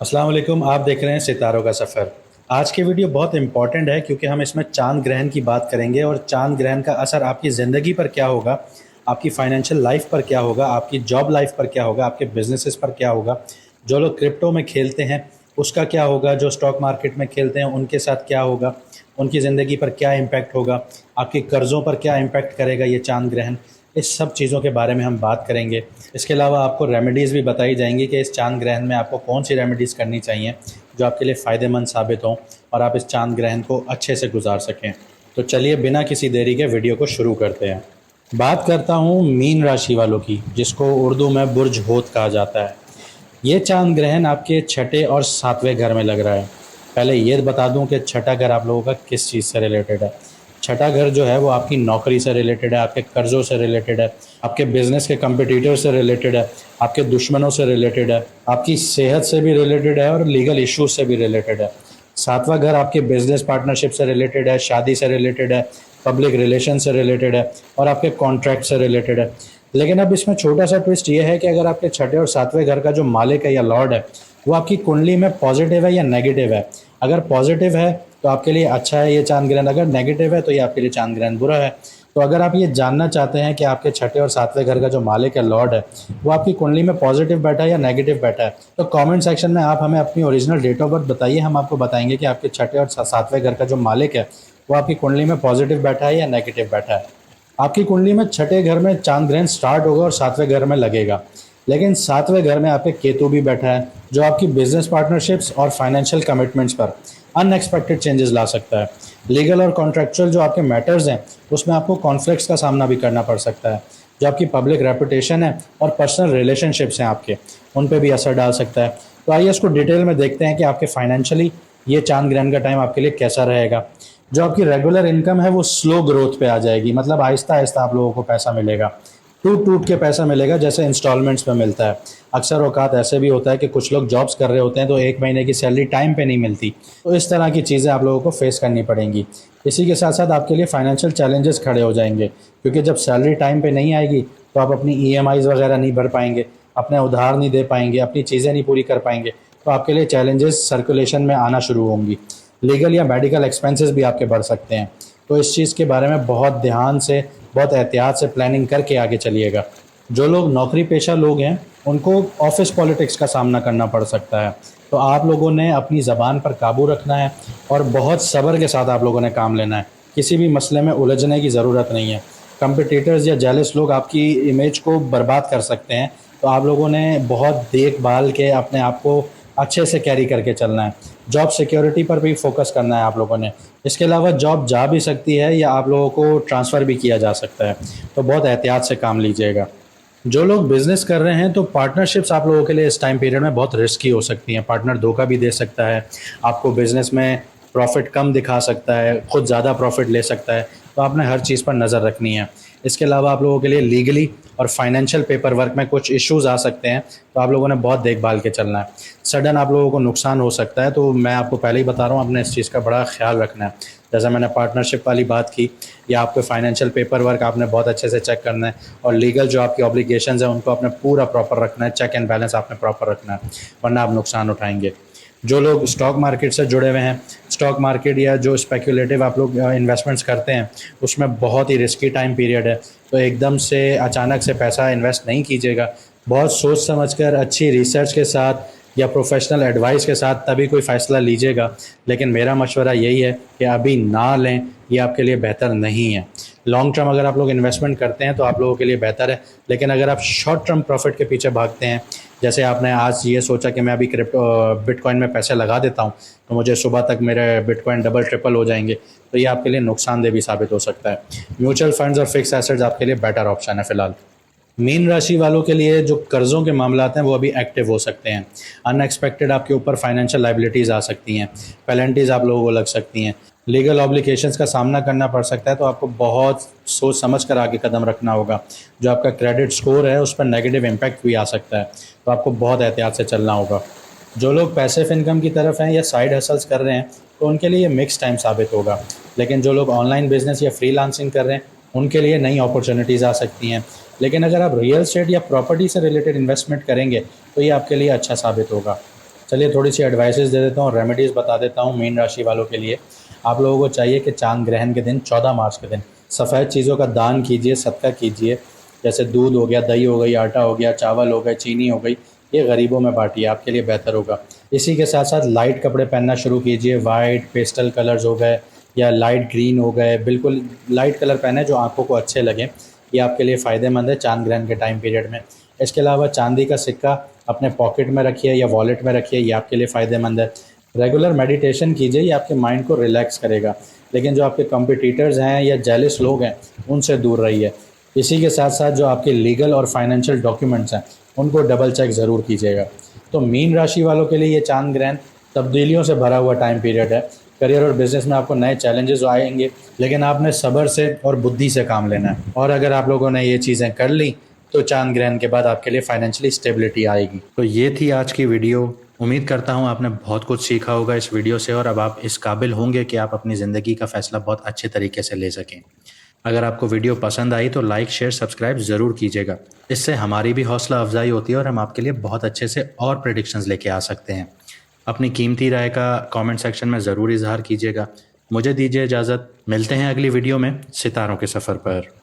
अस्सलाम वालेकुम। आप देख रहे हैं सितारों का सफ़र। आज की वीडियो बहुत इंपॉर्टेंट है क्योंकि हम इसमें चांद ग्रहण की बात करेंगे और चांद ग्रहण का असर आपकी ज़िंदगी पर क्या होगा, आपकी फाइनेंशियल लाइफ पर क्या होगा, आपकी जॉब लाइफ पर क्या होगा, आपके बिजनेसेस पर क्या होगा। जो लोग क्रिप्टो में खेलते हैं उसका क्या होगा, जो स्टॉक मार्केट में खेलते हैं उनके साथ क्या होगा, उनकी ज़िंदगी पर क्या इम्पैक्ट होगा, आपके कर्ज़ों पर क्या इम्पैक्ट करेगा ये चांद ग्रहण। इस सब चीज़ों के बारे में हम बात करेंगे। इसके अलावा आपको रेमेडीज़ भी बताई जाएंगी कि इस चांद ग्रहण में आपको कौन सी रेमेडीज़ करनी चाहिए जो आपके लिए फ़ायदेमंद साबित हों और आप इस चांद ग्रहण को अच्छे से गुजार सकें। तो चलिए बिना किसी देरी के वीडियो को शुरू करते हैं। बात करता हूँ मीन राशि वालों की, जिसको उर्दू में बुर्ज होत कहा जाता है। ये चांद ग्रहण आपके छठे और सातवें घर में लग रहा है। पहले ये बता दूं कि छठा घर आप लोगों का किस चीज़ से रिलेटेड है। छठा घर जो है वो आपकी नौकरी से रिलेटेड है, आपके कर्ज़ों से रिलेटेड है, आपके बिजनेस के कंपटीटर से रिलेटेड है, आपके दुश्मनों से रिलेटेड है, आपकी सेहत से भी रिलेटेड है और लीगल इश्यूज से भी रिलेटेड है। सातवां घर आपके बिजनेस पार्टनरशिप से रिलेटेड है, शादी से रिलेटेड है, पब्लिक रिलेशन से रिलेटेड है और आपके कॉन्ट्रैक्ट से रिलेटेड है। लेकिन अब इसमें छोटा सा ट्विस्ट ये है कि अगर आपके छठे और सातवें घर का जो मालिक है या लॉर्ड है वो आपकी कुंडली में पॉजिटिव है या नेगेटिव है। अगर पॉजिटिव है तो आपके लिए अच्छा है ये चांद ग्रहण, अगर नेगेटिव है तो ये आपके लिए चांद ग्रहण बुरा है। तो अगर आप ये जानना चाहते हैं कि आपके छठे और सातवें घर का जो मालिक है, लॉर्ड है, वो आपकी कुंडली में पॉजिटिव बैठा है या नेगेटिव बैठा है, तो कमेंट सेक्शन में आप हमें अपनी ओरिजिनल डेट ऑफ बर्थ बताइए। हम आपको बताएंगे कि आपके छठे और सातवें घर का जो मालिक है वो आपकी कुंडली में पॉजिटिव बैठा है या नेगेटिव बैठा है। आपकी कुंडली में छठे घर में चांद ग्रहण स्टार्ट होगा और सातवें घर में लगेगा, लेकिन सातवें घर में आपके केतु भी बैठा है जो आपकी बिजनेस पार्टनरशिप्स और फाइनेंशियल कमिटमेंट्स पर अनएक्सपेक्टेड चेंजेस ला सकता है। लीगल और कॉन्ट्रेक्चुअल जो आपके मैटर्स हैं उसमें आपको कॉन्फ्लिक्ट्स का सामना भी करना पड़ सकता है। जो आपकी पब्लिक रेपुटेशन है और पर्सनल रिलेशनशिप्स हैं आपके, उन पर भी असर डाल सकता है। तो आइए इसको डिटेल में देखते हैं कि आपके फाइनेंशियली ये चांद ग्रहण का टाइम आपके लिए कैसा रहेगा। जो आपकी रेगुलर इनकम है वो स्लो ग्रोथ पे आ जाएगी, मतलब आहिस्ता आहिस्ता आप लोगों को पैसा मिलेगा, टूट टूट के पैसा मिलेगा जैसे इंस्टॉलमेंट्स में मिलता है। अक्सर औकात ऐसे भी होता है कि कुछ लोग जॉब्स कर रहे होते हैं तो एक महीने की सैलरी टाइम पे नहीं मिलती। तो इस तरह की चीज़ें आप लोगों को फेस करनी पड़ेंगी। इसी के साथ साथ आपके लिए फाइनेंशियल चैलेंजेस खड़े हो जाएंगे, क्योंकि जब सैलरी टाइम पे नहीं आएगी तो आप अपनी ईएमआईज़ वगैरह नहीं भर पाएंगे, अपने उधार नहीं दे पाएंगे, अपनी चीज़ें नहीं पूरी कर पाएंगे। तो आपके लिए चैलेंजेस सर्कुलेशन में आना शुरू होंगी। लीगल या मेडिकल एक्सपेंसेस भी आपके बढ़ सकते हैं। तो इस चीज़ के बारे में बहुत ध्यान से, बहुत एहतियात से प्लानिंग करके आगे चलिएगा। जो लोग नौकरी पेशा लोग हैं उनको ऑफिस पॉलिटिक्स का सामना करना पड़ सकता है। तो आप लोगों ने अपनी ज़बान पर काबू रखना है और बहुत सब्र के साथ आप लोगों ने काम लेना है। किसी भी मसले में उलझने की ज़रूरत नहीं है। कंपिटिटर्स या जेलस लोग आपकी इमेज को बर्बाद कर सकते हैं। तो आप लोगों ने बहुत देखभाल के अपने आप को अच्छे से कैरी करके चलना है। जॉब सिक्योरिटी पर भी फोकस करना है आप लोगों ने। इसके अलावा जॉब जा भी सकती है या आप लोगों को ट्रांसफ़र भी किया जा सकता है, तो बहुत एहतियात से काम लीजिएगा। जो लोग बिज़नेस कर रहे हैं तो पार्टनरशिप्स आप लोगों के लिए इस टाइम पीरियड में बहुत रिस्की हो सकती हैं। पार्टनर धोखा भी दे सकता है, आपको बिज़नेस में प्रॉफिट कम दिखा सकता है, खुद ज़्यादा प्रॉफिट ले सकता है। तो आपने हर चीज़ पर नज़र रखनी है। इसके अलावा आप लोगों के लिए लीगली और फाइनेंशियल पेपर वर्क में कुछ इश्यूज़ आ सकते हैं, तो आप लोगों ने बहुत देखभाल के चलना है। सडन आप लोगों को नुकसान हो सकता है, तो मैं आपको पहले ही बता रहा हूँ, आपने इस चीज़ का बड़ा ख्याल रखना है। जैसे मैंने पार्टनरशिप वाली बात की, या आपके फाइनेंशियल पेपर वर्क आपने बहुत अच्छे से चेक करना है, और लीगल जो आपकी ऑब्लिगेशंस हैं उनको आपने पूरा प्रॉपर रखना है। चेक एंड बैलेंस आपने प्रॉपर रखना है, वरना आप नुकसान उठाएंगे। जो लोग स्टॉक मार्केट से जुड़े हुए हैं, स्टॉक मार्केट या जो स्पेक्युलेटिव आप लोग इन्वेस्टमेंट्स करते हैं उसमें बहुत ही रिस्की टाइम पीरियड है। तो एकदम से अचानक से पैसा इन्वेस्ट नहीं कीजिएगा। बहुत सोच समझकर, अच्छी रिसर्च के साथ या प्रोफेशनल एडवाइस के साथ तभी कोई फ़ैसला लीजिएगा। लेकिन मेरा मशवरा यही है कि अभी ना लें, ये आपके लिए बेहतर नहीं है। लॉन्ग टर्म अगर आप लोग इन्वेस्टमेंट करते हैं तो आप लोगों के लिए बेहतर है, लेकिन अगर आप शॉर्ट टर्म प्रॉफिट के पीछे भागते हैं, जैसे आपने आज ये सोचा कि मैं अभी क्रिप्टो बिटकॉइन में पैसे लगा देता हूँ तो मुझे सुबह तक मेरे बिटकॉइन डबल ट्रिपल हो जाएंगे, तो ये आपके लिए नुकसानदेह भी साबित हो सकता है। म्यूचुअल फंड्स और फिक्स एसेट्स आपके लिए बेटर ऑप्शन है फिलहाल। मीन राशि वालों के लिए जो कर्ज़ों के मामलात हैं वो अभी एक्टिव हो सकते हैं। अनएक्सपेक्टेड आपके ऊपर फाइनेंशियल लाइबिलिटीज़ आ सकती हैं, पेनल्टीज़ आप लोगों को लग सकती हैं, लीगल ऑब्लिगेशंस का सामना करना पड़ सकता है। तो आपको बहुत सोच समझ कर आगे कदम रखना होगा। जो आपका क्रेडिट स्कोर है उस पर नेगेटिव इम्पैक्ट भी आ सकता है, तो आपको बहुत एहतियात से चलना होगा। जो लोग पैसिव इनकम की तरफ हैं या साइड हसल्स कर रहे हैं तो उनके लिए मिक्स टाइम साबित होगा। लेकिन जो लोग ऑनलाइन बिजनेस या फ्रीलांसिंग कर रहे हैं उनके लिए नई अपॉर्चुनिटीज़ आ सकती हैं। लेकिन अगर आप रियल एस्टेट या प्रॉपर्टी से रिलेटेड इन्वेस्टमेंट करेंगे तो ये आपके लिए अच्छा साबित होगा। चलिए थोड़ी सी एडवाइसेस दे देता हूँ, रेमेडीज़ बता देता हूँ मीन राशि वालों के लिए। आप लोगों को चाहिए कि चांद ग्रहण के दिन 14 मार्च के दिन सफ़ेद चीज़ों का दान कीजिए, सदका कीजिए। जैसे दूध हो गया, दही हो गई, आटा हो गया, चावल हो गए, चीनी हो गई, ये गरीबों में बांटिए, आपके लिए बेहतर होगा। इसी के साथ साथ लाइट कपड़े पहनना शुरू कीजिए, वाइट पेस्टल कलर्स हो गए या लाइट ग्रीन हो गए, बिल्कुल लाइट कलर पहने जो आंखों को अच्छे लगें, ये आपके लिए फ़ायदेमंद है चांद ग्रहण के टाइम पीरियड में। इसके अलावा चांदी का सिक्का अपने पॉकेट में रखिए या वॉलेट में रखिए, ये आपके लिए फ़ायदेमंद है। रेगुलर मेडिटेशन कीजिए, ये आपके माइंड को रिलैक्स करेगा। लेकिन जो आपके कॉम्पिटिटर्स हैं या जेलस लोग हैं, उनसे दूर रहिए। इसी के साथ साथ जो आपके लीगल और फाइनेंशियल डॉक्यूमेंट्स हैं, उनको डबल चेक ज़रूर कीजिएगा। तो मीन राशि वालों के लिए ये चांद ग्रहण तब्दीलियों से भरा हुआ टाइम पीरियड है। करियर और बिजनेस में आपको नए चैलेंजेस आएंगे, लेकिन आपने सब्र से और बुद्धि से काम लेना है। और अगर आप लोगों ने ये चीज़ें कर ली तो चांद ग्रहण के बाद आपके लिए फाइनेंशियली स्टेबिलिटी आएगी। तो ये थी आज की वीडियो। उम्मीद करता हूँ आपने बहुत कुछ सीखा होगा इस वीडियो से, और अब आप इस काबिल होंगे कि आप अपनी ज़िंदगी का फ़ैसला बहुत अच्छे तरीके से ले सकें। अगर आपको वीडियो पसंद आई तो लाइक शेयर सब्सक्राइब ज़रूर कीजिएगा। इससे हमारी भी हौसला अफजाई होती है और हम आपके लिए बहुत अच्छे से और प्रेडिक्शंस लेके आ सकते हैं। अपनी कीमती राय का कमेंट सेक्शन में ज़रूर इजहार कीजिएगा। मुझे दीजिए इजाज़त, मिलते हैं अगली वीडियो में सितारों के सफ़र पर।